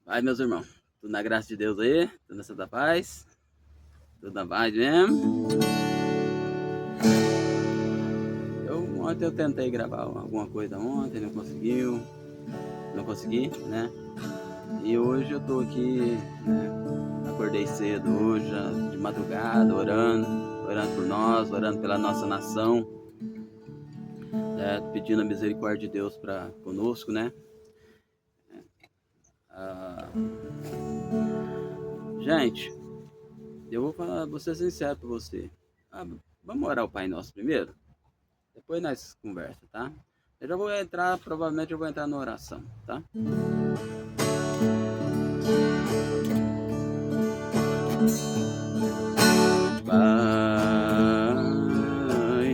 Vai, meus irmãos. Tudo na graça de Deus aí? Tudo na santa paz? Tudo na paz mesmo? Ontem eu tentei gravar alguma coisa ontem, não conseguiu. Não consegui, né? E hoje eu tô aqui, né? Acordei cedo hoje, de madrugada, orando por nós, orando pela nossa nação, pedindo a misericórdia de Deus para conosco, né? Ah, gente, vou ser sincero para você. Vamos orar o Pai Nosso primeiro? Depois nós conversa, tá? Eu já vou entrar, provavelmente eu vou entrar na oração, tá? Pai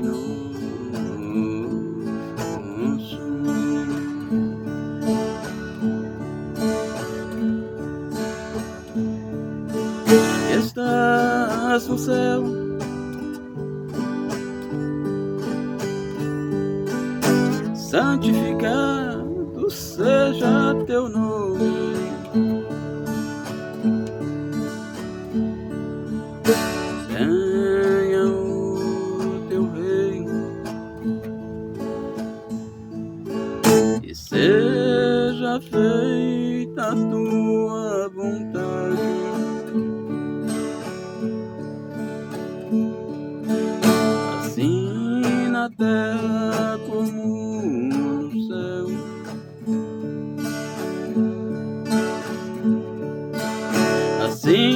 nosso, estás no céu, santificado seja teu nome. Venha o teu reino e seja feita a tua vontade, assim na terra como no céu. Assim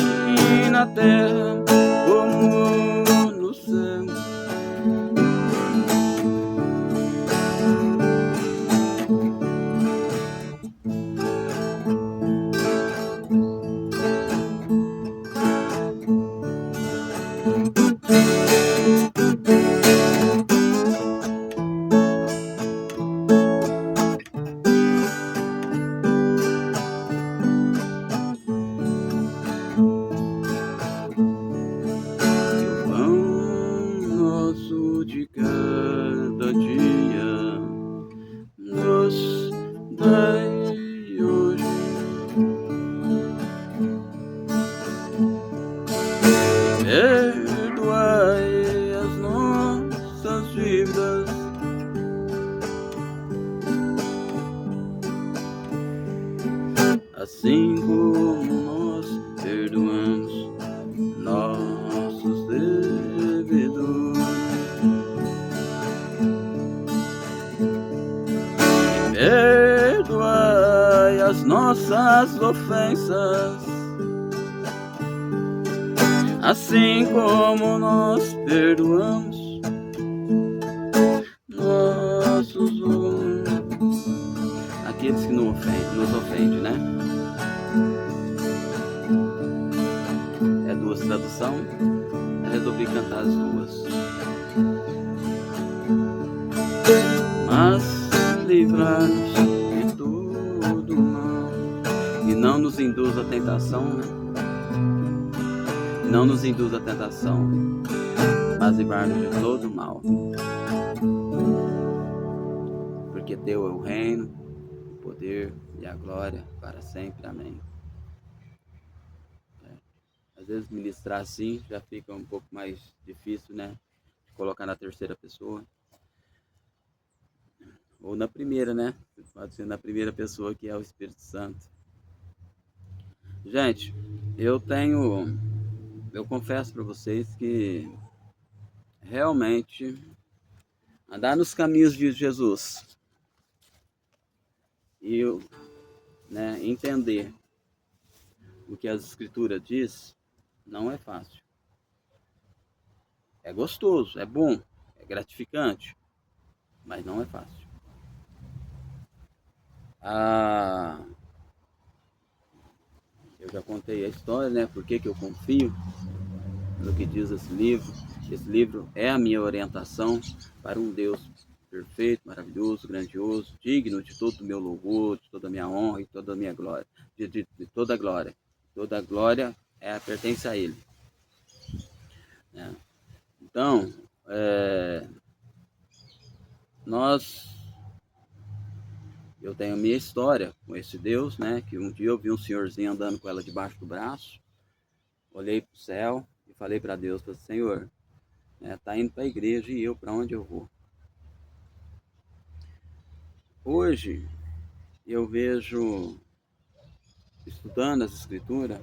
na terra como no céu. Nosso de cada dia nos dai hoje, perdoai as nossas dívidas, assim como nós perdoamos nossos devedores. Perdoai as nossas ofensas, assim como nós perdoamos aqueles que nos ofendem, né? É duas traduções, eu resolvi cantar as duas. Mas livrar-nos de todo mal e não nos induz à tentação, né? Não nos induz à tentação, mas livrar-nos de todo mal. Porque teu é o reino, o poder e a glória para sempre. Amém. Às vezes ministrar assim já fica um pouco mais difícil, né? De colocar na terceira pessoa. Ou na primeira, né? Pode ser na primeira pessoa, que é o Espírito Santo. Gente, eu confesso para vocês que realmente andar nos caminhos de Jesus e entender o que as Escrituras diz não é fácil. É gostoso, é bom, é gratificante, mas não é fácil. Eu já contei a história, né? Por que eu confio no que diz esse livro. Esse livro é a minha orientação para um Deus perfeito, maravilhoso, grandioso, digno de todo o meu louvor, de toda a minha honra e toda a minha glória, de toda a glória. Toda a glória pertence a Ele. Né? Então, Eu tenho a minha história com esse Deus, né? Que um dia eu vi um senhorzinho andando com ela debaixo do braço, olhei para o céu e falei para Deus, falei, Senhor, tá indo para a igreja e eu para onde eu vou? Hoje eu vejo, estudando as escrituras,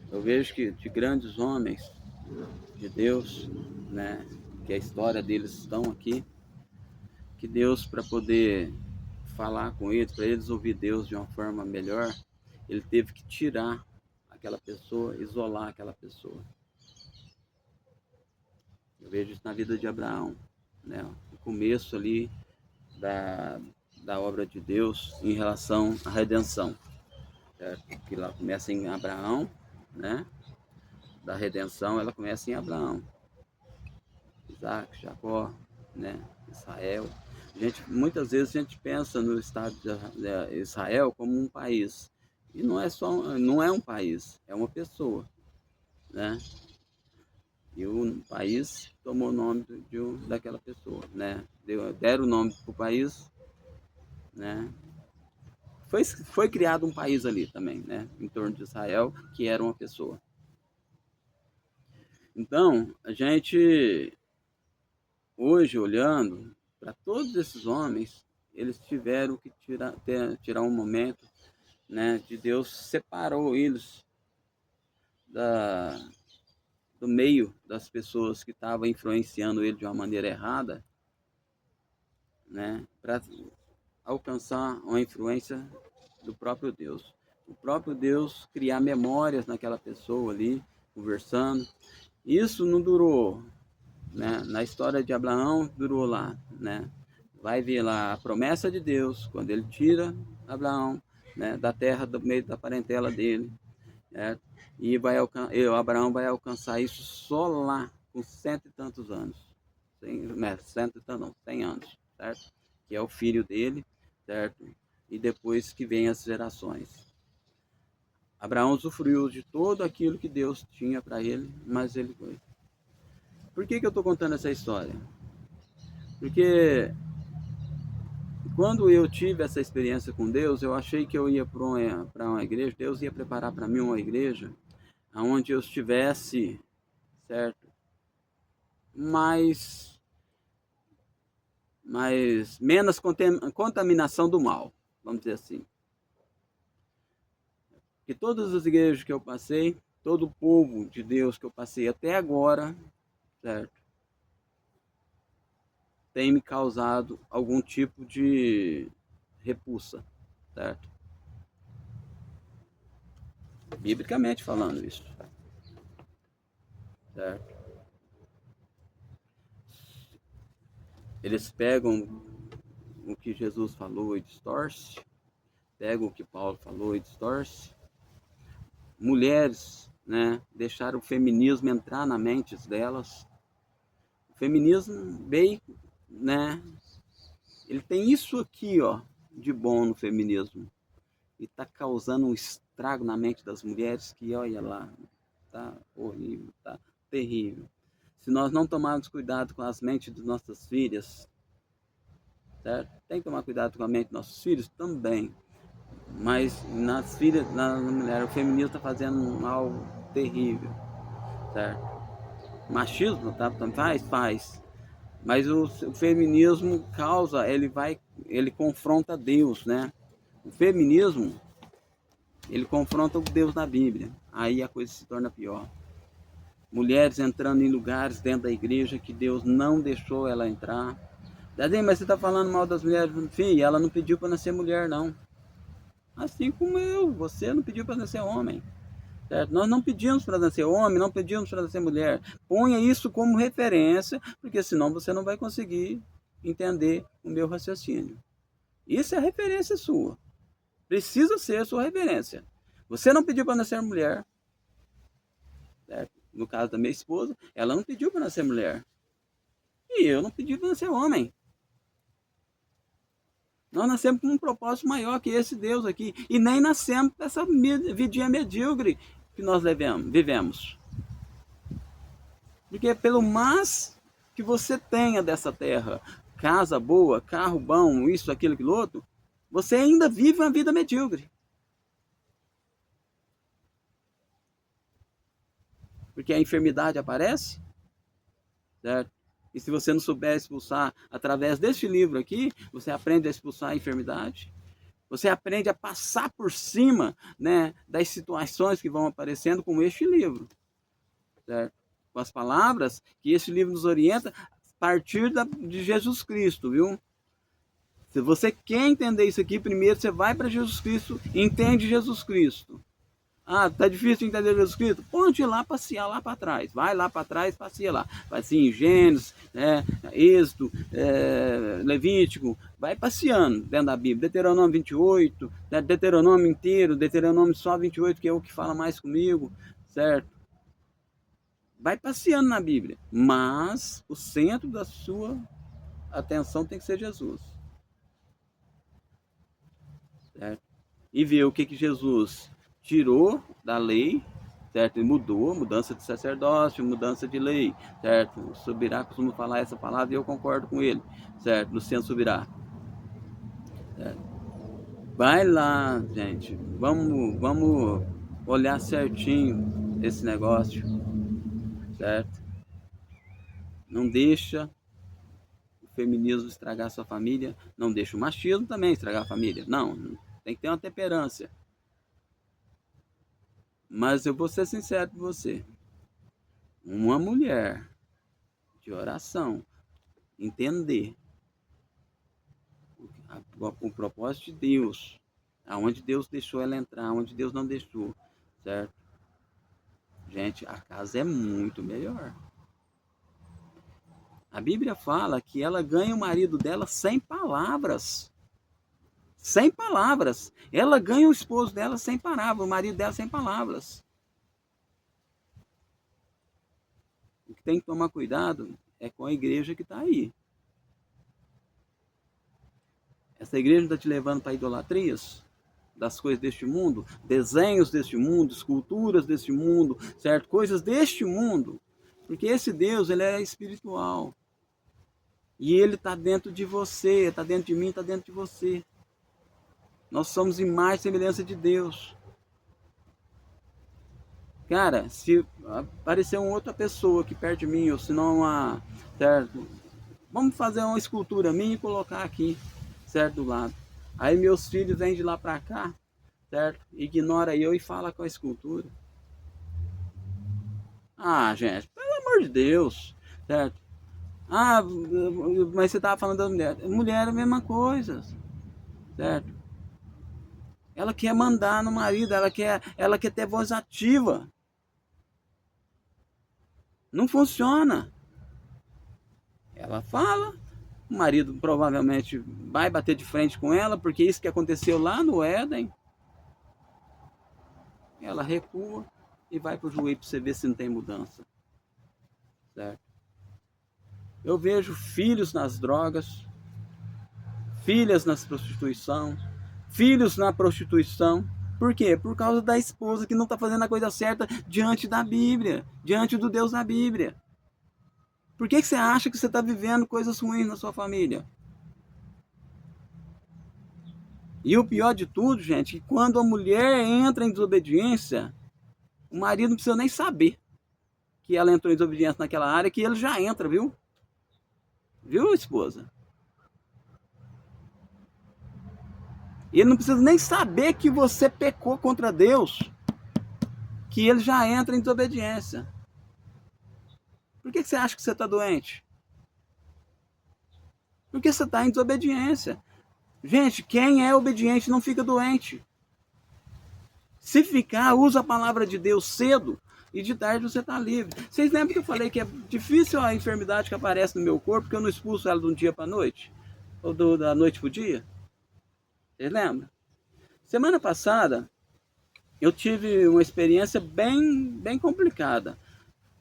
eu vejo que de grandes homens de Deus, né? Que a história deles estão aqui, que Deus, para poder falar com eles, para eles ouvir Deus de uma forma melhor, ele teve que tirar aquela pessoa, isolar aquela pessoa. Eu vejo isso na vida de Abraão, né? O começo ali da obra de Deus em relação à redenção, certo? Que lá começa em Abraão, né? Da redenção, ela começa em Abraão, Isaac, Jacó, né? Israel. Muitas vezes a gente pensa no estado de Israel como um país. E não é um país, é uma pessoa, né? E o país tomou o nome daquela pessoa, né? Deram o nome para o país, né? Foi criado um país ali também, né? Em torno de Israel, que era uma pessoa. Então, a gente, hoje, olhando para todos esses homens, eles tiveram que tirar um momento, né? De Deus separou eles do meio das pessoas que estavam influenciando ele de uma maneira errada, né? Para alcançar uma influência do próprio Deus. O próprio Deus criar memórias naquela pessoa ali, conversando. Isso não durou, né? Na história de Abraão, durou lá, né? Vai ver lá a promessa de Deus, quando ele tira Abraão, né, da terra, do meio da parentela dele, certo? E Abraão vai alcançar isso só lá, com 100 e tantos anos. 100 anos, certo? Que é o filho dele, certo? E depois que vem as gerações. Abraão usufruiu de tudo aquilo que Deus tinha para ele, mas ele foi. Por que eu estou contando essa história? Porque quando eu tive essa experiência com Deus, eu achei que eu ia para uma igreja, Deus ia preparar para mim uma igreja onde eu estivesse, certo? Menos contaminação do mal, vamos dizer assim. Que todas as igrejas que eu passei, todo o povo de Deus que eu passei até agora, certo? Tem me causado algum tipo de repulsa, certo? Biblicamente falando isso, certo? Eles pegam o que Jesus falou e distorce, pegam o que Paulo falou e distorce. Mulheres, né, deixaram o feminismo entrar na mente delas. O feminismo veio, né, ele tem isso aqui, ó, de bom no feminismo. E está causando um estrago na mente das mulheres que, olha lá, tá horrível, tá terrível. Se nós não tomarmos cuidado com as mentes de nossas filhas, certo? Tem que tomar cuidado com a mente dos nossos filhos também. Mas nas filhas, na mulher, o feminismo está fazendo algo terrível, certo? Machismo, tá? Faz. Mas o feminismo causa, ele confronta Deus, né? O feminismo, ele confronta o Deus na Bíblia. Aí a coisa se torna pior. Mulheres entrando em lugares dentro da igreja que Deus não deixou ela entrar. Mas você está falando mal das mulheres? Filho, ela não pediu para nascer mulher, não. Assim como você não pediu para nascer homem. Certo? Nós não pedimos para nascer homem, não pedimos para nascer mulher. Ponha isso como referência, porque senão você não vai conseguir entender o meu raciocínio. Isso é a referência sua. Precisa ser a sua referência. Você não pediu para nascer mulher. Certo? No caso da minha esposa, ela não pediu para nascer mulher. E eu não pedi para nascer homem. Nós nascemos com um propósito maior que esse Deus aqui. E nem nascemos com essa vidinha medíocre que nós vivemos. Porque pelo mais que você tenha dessa terra, casa boa, carro bom, isso, aquilo, aquilo outro, você ainda vive uma vida medíocre. Porque a enfermidade aparece, certo? E se você não souber expulsar através deste livro aqui, você aprende a expulsar a enfermidade. Você aprende a passar por cima, né, das situações que vão aparecendo com este livro, certo? Com as palavras que este livro nos orienta a partir de Jesus Cristo, viu? Se você quer entender isso aqui, primeiro você vai para Jesus Cristo e entende Jesus Cristo. Ah, tá difícil entender Jesus Cristo? Pode ir lá passear lá para trás. Vai lá para trás, passeia lá. Vai assim, Gênesis, Êxodo, Levítico. Vai passeando dentro da Bíblia. Deuteronômio 28, Deuteronômio inteiro, Deuteronômio só 28, que é o que fala mais comigo, certo? Vai passeando na Bíblia. Mas o centro da sua atenção tem que ser Jesus. Certo? E ver o que Jesus tirou da lei, certo? E mudou, mudança de sacerdócio, mudança de lei, certo? O Subirá costuma falar essa palavra e eu concordo com ele, certo? Luciano Subirá. Certo? Vai lá, gente, vamos olhar certinho esse negócio, certo? Não deixa o feminismo estragar a sua família, não deixa o machismo também estragar a família, não, tem que ter uma temperança. Mas eu vou ser sincero com você. Uma mulher de oração entender o propósito de Deus, aonde Deus deixou ela entrar, aonde Deus não deixou, certo? Gente, a casa é muito melhor. A Bíblia fala que ela ganha o marido dela sem palavras. Sem palavras. Ela ganha o esposo dela sem palavras, o marido dela sem palavras. O que tem que tomar cuidado é com a igreja que está aí. Essa igreja está te levando para idolatrias das coisas deste mundo, desenhos deste mundo, esculturas deste mundo, certo? Coisas deste mundo. Porque esse Deus, ele é espiritual. E ele está dentro de você, está dentro de mim, está dentro de você. Nós somos imagem e semelhança de Deus. Cara, se aparecer uma outra pessoa aqui perto de mim, ou se não uma, certo? Vamos fazer uma escultura minha e colocar aqui, certo, do lado. Aí meus filhos vêm de lá para cá, certo? Ignora eu e fala com a escultura. Ah, gente, pelo amor de Deus, certo? Ah, mas você estava falando da mulher. Mulher é a mesma coisa, certo? Ela quer mandar no marido, ela quer ter voz ativa. Não funciona. Ela fala, o marido provavelmente vai bater de frente com ela, porque isso que aconteceu lá no Éden. Ela recua e vai para o juiz para você ver se não tem mudança. Certo? Eu vejo filhos nas drogas, filhas na prostituição, filhos na prostituição. Por quê? Por causa da esposa que não está fazendo a coisa certa diante da Bíblia, diante do Deus da Bíblia. Por que você acha que você está vivendo coisas ruins na sua família? E o pior de tudo, gente, é que quando a mulher entra em desobediência, o marido não precisa nem saber que ela entrou em desobediência naquela área, que ele já entra, viu? Viu, esposa? Ele não precisa nem saber que você pecou contra Deus, que ele já entra em desobediência. Por que você acha que você está doente? Porque você está em desobediência. Gente, quem é obediente não fica doente. Se ficar, usa a palavra de Deus cedo e de tarde você está livre. Vocês lembram que eu falei que é difícil a enfermidade que aparece no meu corpo, porque eu não expulso ela de um dia para a noite? Ou da noite para o dia? Vocês lembram? Semana passada, eu tive uma experiência bem complicada.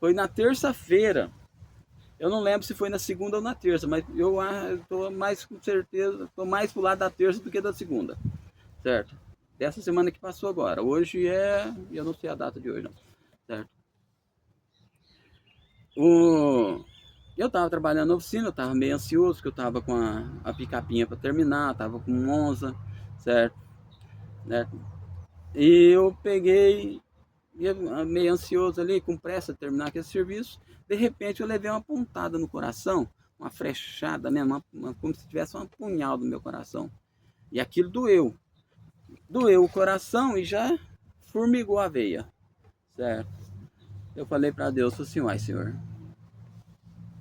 Foi na terça-feira. Eu não lembro se foi na segunda ou na terça, mas eu estou mais com certeza, estou mais pro lado da terça do que da segunda, certo? Dessa semana que passou agora. Hoje eu não sei a data de hoje, não, certo? Eu estava trabalhando na oficina, eu estava meio ansioso, porque eu estava com a picapinha para terminar, estava com um Monza, certo? Né? E eu peguei, meio ansioso ali, com pressa de terminar aquele serviço. De repente eu levei uma pontada no coração, uma flechada mesmo, como se tivesse um punhal no meu coração. E aquilo doeu. Doeu o coração e já formigou a veia, certo? Eu falei para Deus assim, uai, Senhor,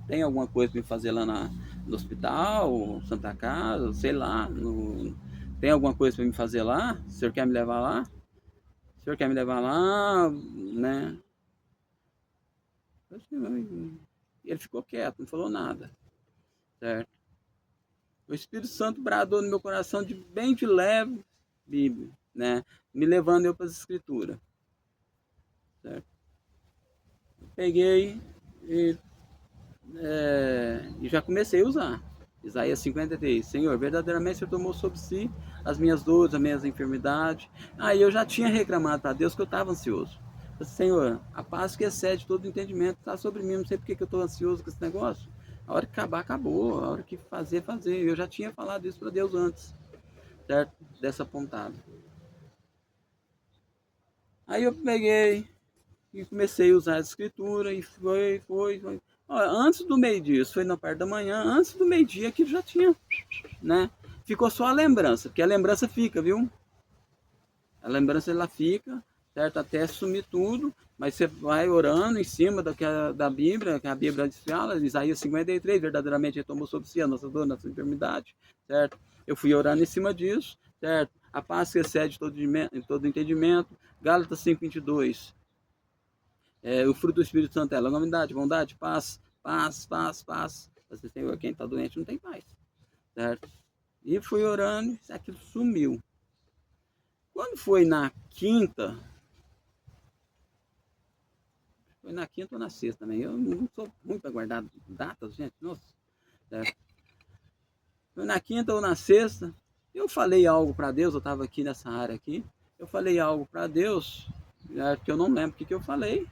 tem alguma coisa para me fazer lá no hospital, Santa Casa, sei lá, tem alguma coisa para me fazer lá? O senhor quer me levar lá? O senhor quer me levar lá, né? Ele ficou quieto, não falou nada, certo? O Espírito Santo bradou no meu coração de bem de leve, Bíblia, né? Me levando eu para as Escrituras, certo? Peguei e, e já comecei a usar. Isaías 53, Senhor, verdadeiramente o Senhor tomou sobre si as minhas dores, as minhas enfermidades. Aí eu já tinha reclamado para Deus que eu estava ansioso. Senhor, a paz que excede todo entendimento está sobre mim, não sei porque que eu estou ansioso com esse negócio. A hora que acabar, acabou. A hora que fazer, fazer. Eu já tinha falado isso para Deus antes, certo? Dessa pontada. Aí eu peguei e comecei a usar a escritura e foi. Olha, antes do meio-dia, isso foi na parte da manhã, antes do meio-dia aquilo já tinha, né? Ficou só a lembrança, porque a lembrança fica, viu? A lembrança ela fica, certo? Até sumir tudo, mas você vai orando em cima da Bíblia, que a Bíblia fala, Isaías 53, verdadeiramente ele tomou sobre si a nossa dor, nossa enfermidade, certo? Eu fui orando em cima disso, certo? A paz que excede todo entendimento, Gálatas 5:22, o fruto do Espírito Santo é longanimidade, bondade, paz, paz. Você, Senhor, quem está doente não tem paz, certo? E fui orando, aquilo sumiu. Quando foi na quinta ou na sexta também, eu não sou muito para guardar datas, gente, nossa, certo? Foi na quinta ou na sexta, eu falei algo para Deus, eu estava aqui nessa área aqui, eu falei algo para Deus, que eu não lembro o que eu falei,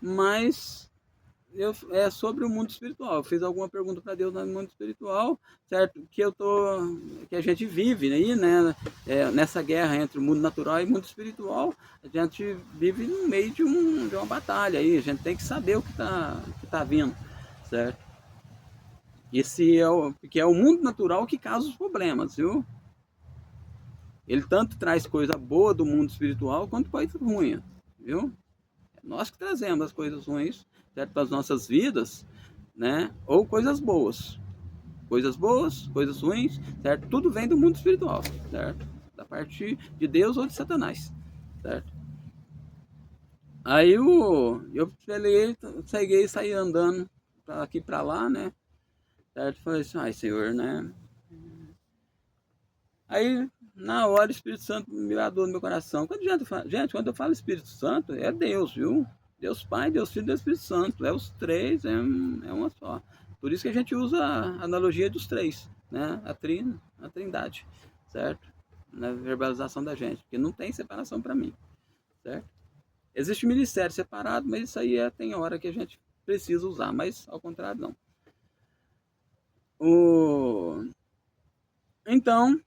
mas é sobre o mundo espiritual. Eu fiz alguma pergunta para Deus no mundo espiritual, certo? Que a gente vive aí, né? Nessa guerra entre o mundo natural e o mundo espiritual, a gente vive no meio de uma batalha aí. A gente tem que saber o que tá vindo, certo? Porque é o mundo natural que causa os problemas, viu? Ele tanto traz coisa boa do mundo espiritual quanto coisa ruim, viu? Nós que trazemos as coisas ruins, certo, para as nossas vidas, né? Ou coisas boas, coisas ruins, certo? Tudo vem do mundo espiritual, certo? Da parte de Deus ou de Satanás, certo? Aí eu peguei e saí andando para aqui para lá, né? Certo? Falei assim, ai Senhor, né? Aí na hora o Espírito Santo me adorou no meu coração. Gente, quando eu falo Espírito Santo, é Deus, viu? Deus Pai, Deus Filho e Deus Espírito Santo. É os três, é uma só. Por isso que a gente usa a analogia dos três, né? A trindade, certo? Na verbalização da gente, porque não tem separação para mim, certo? Existe ministério separado, mas isso aí tem hora que a gente precisa usar, mas ao contrário não. Então,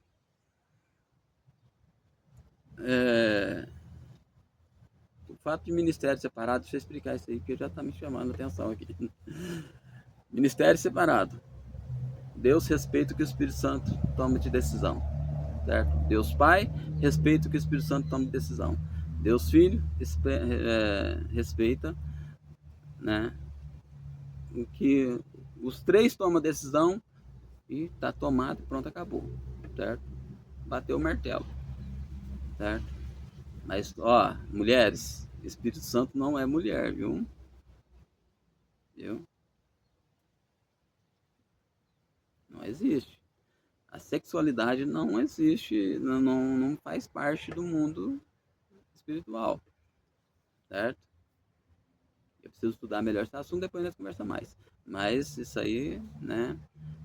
o fato de ministério separado, deixa eu explicar isso aí, porque já está me chamando a atenção aqui. Ministério separado. Deus respeita o que o Espírito Santo toma de decisão, certo? Deus Pai respeita o que o Espírito Santo toma de decisão. Deus Filho respeita, né, o que os três tomam decisão e está tomado, pronto, acabou, certo? Bateu o martelo, certo? Mas, ó, mulheres, Espírito Santo não é mulher, viu? Não existe. A sexualidade não existe, não faz parte do mundo espiritual, certo? Eu preciso estudar melhor esse assunto, depois nós conversamos mais. Mas isso aí, né,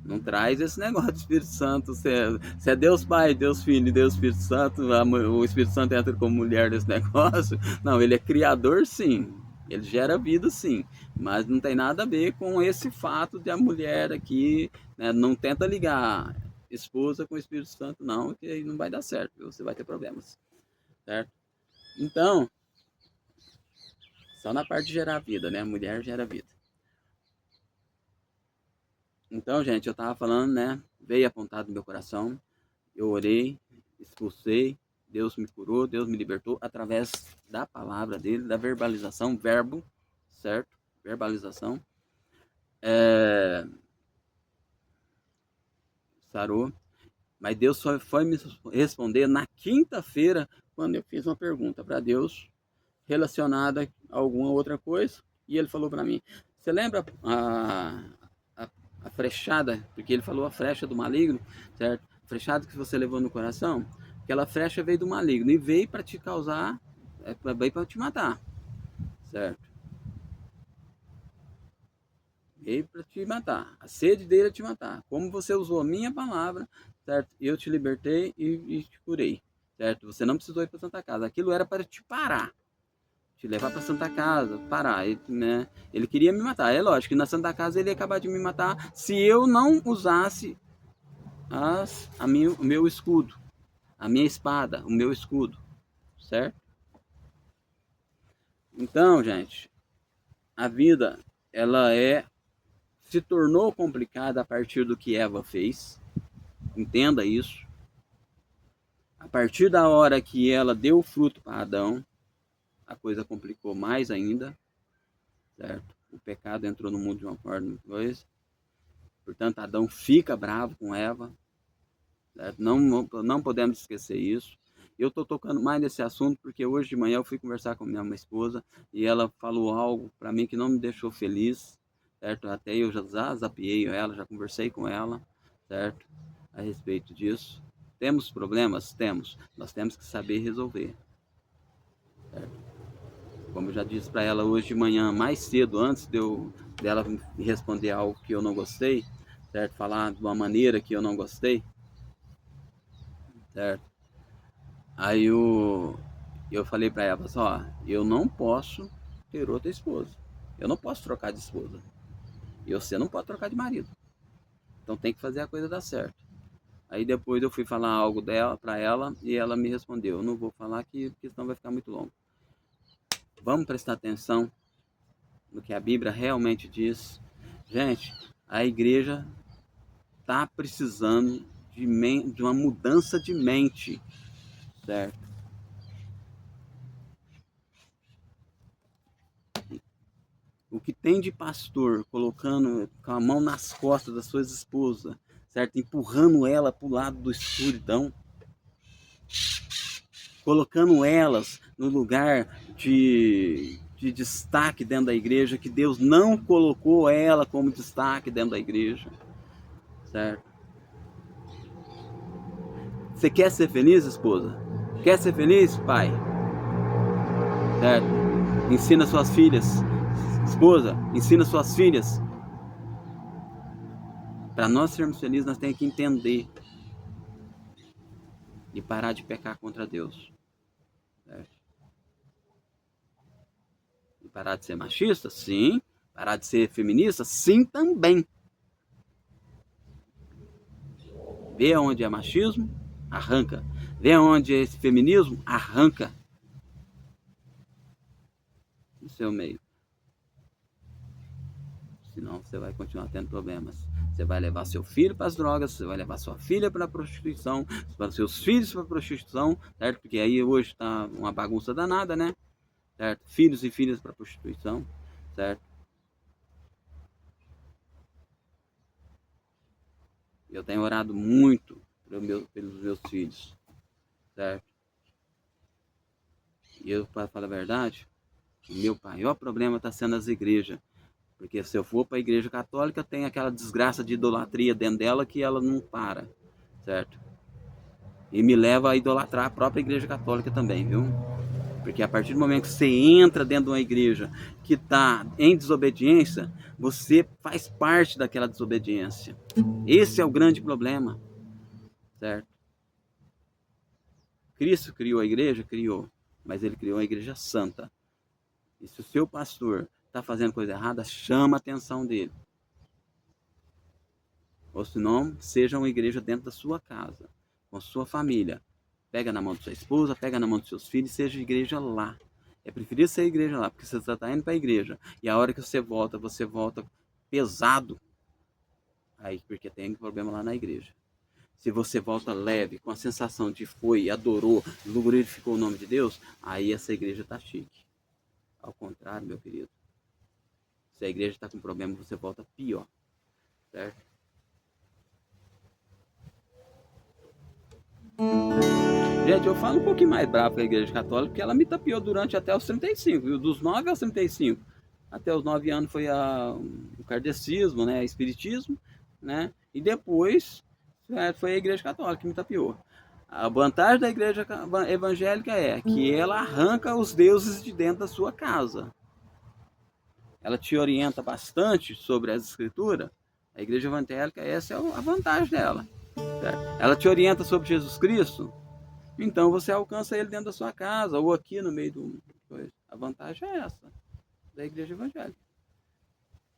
não traz esse negócio do Espírito Santo. Se é Deus Pai, Deus Filho e Deus Espírito Santo, o Espírito Santo entra como mulher nesse negócio. Não, ele é criador, sim. Ele gera vida, sim. Mas não tem nada a ver com esse fato de a mulher aqui, né, não tenta ligar esposa com o Espírito Santo, não, que aí não vai dar certo, você vai ter problemas, certo? Então, só na parte de gerar vida, né? A mulher gera vida. Então, gente, eu tava falando, né? Veio apontado no meu coração, eu orei, expulsei, Deus me curou, Deus me libertou através da palavra dele, da verbalização, verbo, certo? Verbalização. Sarou. Mas Deus só foi me responder na quinta-feira, quando eu fiz uma pergunta para Deus relacionada a alguma outra coisa. E ele falou para mim: você lembra a frechada? Porque ele falou a flecha do maligno, certo? A frechada que você levou no coração. Aquela flecha veio do maligno e veio para te causar, veio para te matar, certo? Veio para te matar. A sede dele é te matar. Como você usou a minha palavra, certo? Eu te libertei e te curei, certo? Você não precisou ir para Santa Casa. Aquilo era para te parar, te levar para Santa Casa, parar. Ele, né? Ele queria me matar. É lógico que na Santa Casa ele ia acabar de me matar se eu não usasse o meu escudo, a minha espada, o meu escudo, certo? Então, gente, a vida ela se tornou complicada a partir do que Eva fez. Entenda isso. A partir da hora que ela deu o fruto para Adão, a coisa complicou mais ainda, certo? O pecado entrou no mundo de uma forma coisa. Portanto, Adão fica bravo com Eva, certo? Não podemos esquecer isso. Eu estou tocando mais nesse assunto porque hoje de manhã eu fui conversar com minha esposa e ela falou algo para mim que não me deixou feliz, certo? Até eu já zapiei ela, já conversei com ela, certo? A respeito disso. Temos problemas? Temos. Nós temos que saber resolver, certo? Como eu já disse para ela hoje de manhã, mais cedo, antes dela me responder algo que eu não gostei, certo? Falar de uma maneira que eu não gostei, certo? Aí eu falei para ela, assim, ó, eu não posso ter outra esposa. Eu não posso trocar de esposa. E você não pode trocar de marido. Então tem que fazer a coisa dar certo. Aí depois eu fui falar algo dela para ela e ela me respondeu, eu não vou falar porque senão vai ficar muito longo. Vamos prestar atenção no que a Bíblia realmente diz. Gente, a igreja está precisando de uma mudança de mente, certo? O que tem de pastor colocando com a mão nas costas das suas esposas, certo? Empurrando ela para o lado do escuridão, colocando elas no lugar de destaque dentro da igreja, que Deus não colocou ela como destaque dentro da igreja, certo? Você quer ser feliz, esposa? Quer ser feliz, pai? Certo? Ensina suas filhas. Esposa, ensina suas filhas. Para nós sermos felizes, nós temos que entender e parar de pecar contra Deus. Certo? E parar de ser machista? Sim. Parar de ser feminista? Sim, também. Vê onde é machismo? Arranca. Vê onde é esse feminismo? Arranca do seu meio. Senão você vai continuar tendo problemas. Você vai levar seu filho para as drogas, você vai levar sua filha para a prostituição, para seus filhos para a prostituição, certo? Porque aí hoje está uma bagunça danada, né? Certo? Filhos e filhas para a prostituição, certo? Eu tenho orado muito pelos meus filhos, certo? E eu, para falar a verdade, o meu maior problema está sendo as igrejas. Porque se eu for para a igreja católica, tem aquela desgraça de idolatria dentro dela que ela não para, certo? E me leva a idolatrar a própria igreja católica também, viu? Porque a partir do momento que você entra dentro de uma igreja que está em desobediência, você faz parte daquela desobediência. Esse é o grande problema, certo? Cristo criou a igreja? Criou. Mas ele criou uma igreja santa. E se o seu pastor está fazendo coisa errada, chama a atenção dele. Ou se não, seja uma igreja dentro da sua casa, com a sua família. Pega na mão de sua esposa, pega na mão dos seus filhos, seja igreja lá. É preferível ser igreja lá, porque você está indo para a igreja. E a hora que você volta pesado. Aí, porque tem problema lá na igreja. Se você volta leve, com a sensação de foi, adorou, glorificou o nome de Deus, aí essa igreja está chique. Ao contrário, meu querido. Se a igreja está com problema, você volta pior. Certo? Gente, eu falo um pouquinho mais bravo com a igreja católica, porque ela me tapeou durante até os 35, viu? Dos 9 aos 35. Até os 9 anos foi o kardecismo, né? Espiritismo, né? E depois foi a igreja católica que me tapeou. A vantagem da igreja evangélica é que ela arranca os deuses de dentro da sua casa. Ela te orienta bastante sobre as escrituras. A igreja evangélica, essa é a vantagem dela. Certo? Ela te orienta sobre Jesus Cristo, então você alcança ele dentro da sua casa ou aqui no meio do. A vantagem é essa da igreja evangélica.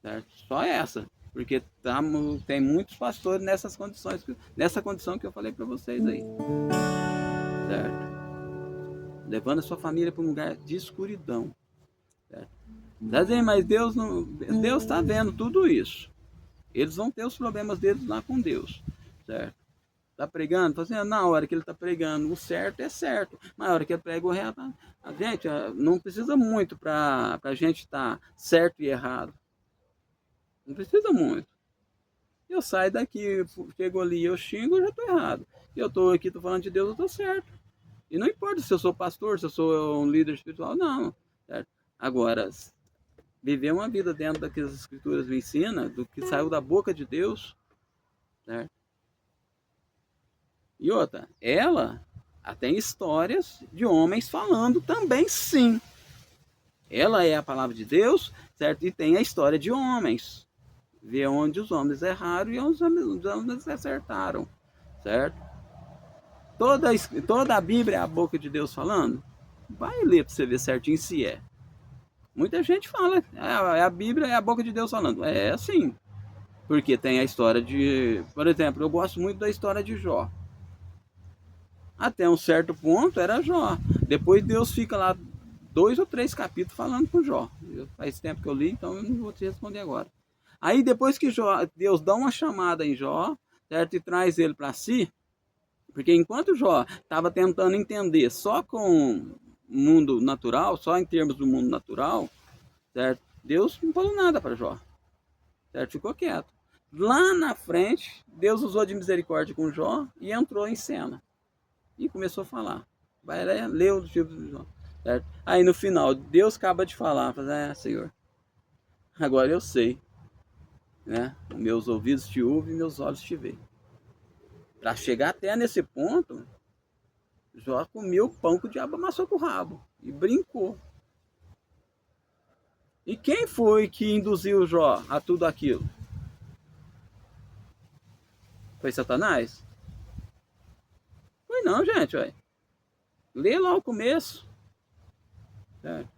Certo? Só essa. Porque tem muitos pastores nessa condição que eu falei para vocês aí. Certo? Levando a sua família para um lugar de escuridão. Certo? Mas Deus está vendo tudo isso. Eles vão ter os problemas deles lá com Deus. Certo? Tá pregando, assim, na hora que ele tá pregando, o certo é certo, na hora que ele prega o reto, a gente não precisa muito para a gente estar certo e errado. Não precisa muito. Eu saio daqui, chego ali, eu xingo, eu já tô errado. Eu tô aqui, tô falando de Deus, eu tô certo. E não importa se eu sou pastor, se eu sou um líder espiritual, não. Certo? Agora, viver uma vida dentro daquelas escrituras me ensina, do que saiu da boca de Deus, certo? E outra, ela tem histórias de homens falando também, sim. Ela é a palavra de Deus, certo? E tem a história de homens. Ver onde os homens erraram e onde os homens acertaram, certo? Toda a Bíblia é a boca de Deus falando? Vai ler para você ver certinho se é. Muita gente fala, a Bíblia é a boca de Deus falando. É assim. Porque tem a história de... Por exemplo, eu gosto muito da história de Jó. Até um certo ponto era Jó. Depois Deus fica lá 2 ou 3 capítulos falando com Jó. Faz tempo que eu li, então eu não vou te responder agora. Aí depois que Deus dá uma chamada em Jó, certo? E traz ele para si, porque enquanto Jó estava tentando entender só com o mundo natural, só em termos do mundo natural, certo? Deus não falou nada para Jó, certo? Ficou quieto. Lá na frente, Deus usou de misericórdia com Jó e entrou em cena. E começou a falar. Vai ler o livro de Jó. Certo? Aí no final, Deus acaba de falar, Senhor, agora eu sei, né? Meus ouvidos te ouvem e meus olhos te veem. Para chegar até nesse ponto, Jó comeu o pão que o diabo amassou com o rabo e brincou. E quem foi que induziu Jó a tudo aquilo? Foi Satanás? Foi não, gente, ué. Lê lá o começo. Certo?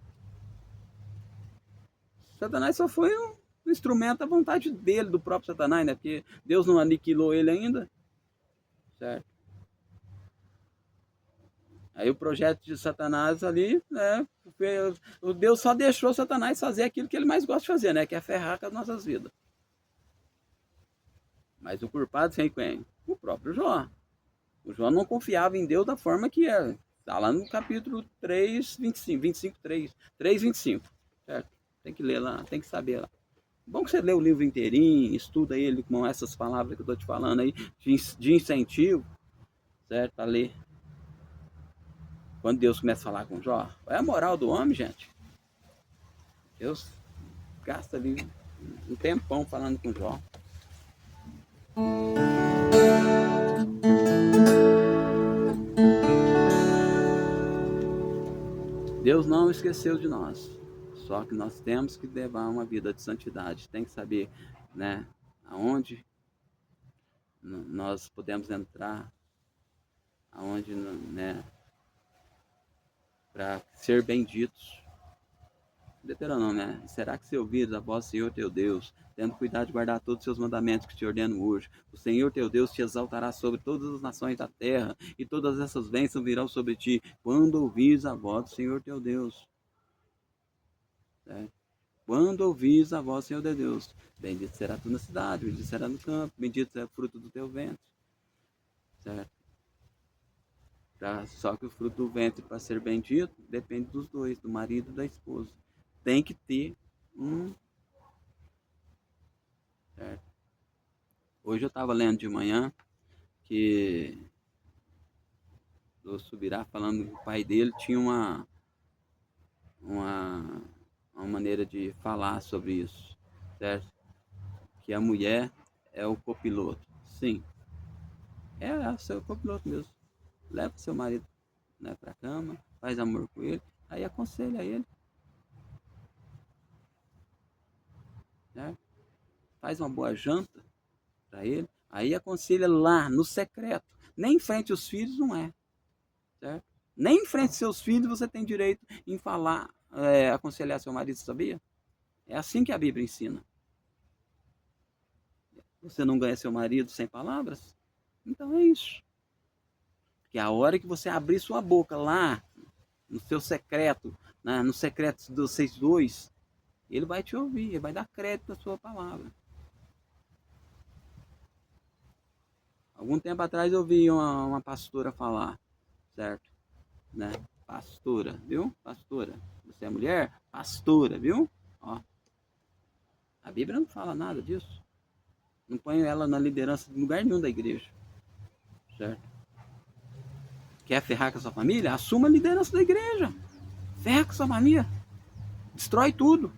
Satanás só foi um instrumento da vontade dele, do próprio Satanás, né? Porque Deus não aniquilou ele ainda. Certo? Aí o projeto de Satanás ali, né? O Deus só deixou Satanás fazer aquilo que ele mais gosta de fazer, né? Que é ferrar com as nossas vidas. Mas o culpado sem quem? O próprio Jó. O Jó não confiava em Deus da forma que é. Está lá no capítulo 3, 25, 3, 25. Certo? Tem que ler lá, tem que saber lá. Bom que você lê o livro inteirinho, estuda ele com essas palavras que eu estou te falando aí, de incentivo, certo? Para ler. Quando Deus começa a falar com Jó, é a moral do homem, gente. Deus gasta ali um tempão falando com Jó. Deus não esqueceu de nós. Só que nós temos que levar uma vida de santidade. Tem que saber, né, aonde nós podemos entrar, aonde, né, para ser benditos, Deuteronômio, né? Será que se ouvires a voz do Senhor teu Deus, tendo cuidado de guardar todos os seus mandamentos que te ordeno hoje, o Senhor teu Deus te exaltará sobre todas as nações da terra, e todas essas bênçãos virão sobre ti, quando ouvires a voz do Senhor teu Deus. Certo? Quando ouvires a voz do Senhor teu Deus, bendito será tu na cidade, bendito será no campo, bendito será o fruto do teu ventre. Certo? Só que o fruto do ventre, para ser bendito, depende dos dois, do marido e da esposa. Tem que ter um. Certo? Hoje eu estava lendo de manhã que o Subirá falando que o pai dele tinha uma, uma maneira de falar sobre isso, certo? Que a mulher é o copiloto. Sim, é o seu copiloto mesmo. Leva seu marido, né, para a cama, faz amor com ele, aí aconselha ele, né? Faz uma boa janta para ele, aí aconselha lá no secreto. Nem em frente aos filhos não é, certo? Nem em frente aos seus filhos você tem direito em falar, aconselhar seu marido, sabia? É assim que a Bíblia ensina. Você não ganha seu marido sem palavras? Então é isso. Que a hora que você abrir sua boca lá, no seu secreto, né, no secreto dos 6:2, ele vai te ouvir, ele vai dar crédito à sua palavra. Algum tempo atrás eu vi uma pastora falar, certo? Né? Pastora, viu? Pastora. Você é mulher? Pastora, viu? Ó, a Bíblia não fala nada disso. Não põe ela na liderança de lugar nenhum da igreja, certo? Quer ferrar com a sua família? Assuma a liderança da igreja. Ferra com a sua família. Destrói tudo.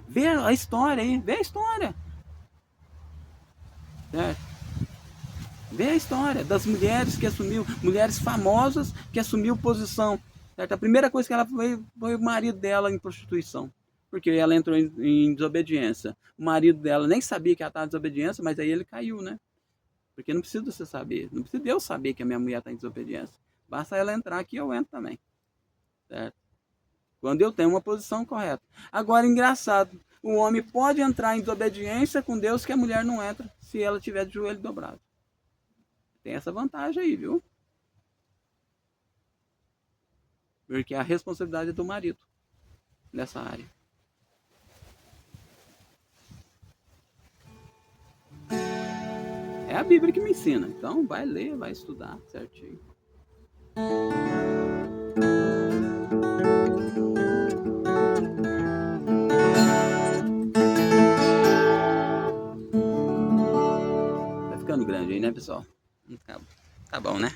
Vê a história aí, vê a história. Certo? Vê a história das mulheres que assumiu, mulheres famosas que assumiu posição. Certo? A primeira coisa que ela foi o marido dela em prostituição. Porque ela entrou em desobediência. O marido dela nem sabia que ela estava em desobediência, mas aí ele caiu, né? Porque não precisa você saber. Não precisa eu saber que a minha mulher está em desobediência. Basta ela entrar aqui, eu entro também. Certo? Quando eu tenho uma posição correta. Agora, engraçado, o homem pode entrar em desobediência com Deus que a mulher não entra se ela tiver de joelho dobrado. Tem essa vantagem aí, viu? Porque a responsabilidade é do marido nessa área. É a Bíblia que me ensina. Então, vai ler, vai estudar certinho. Vai ficando grande aí, né, pessoal? Tá bom, né?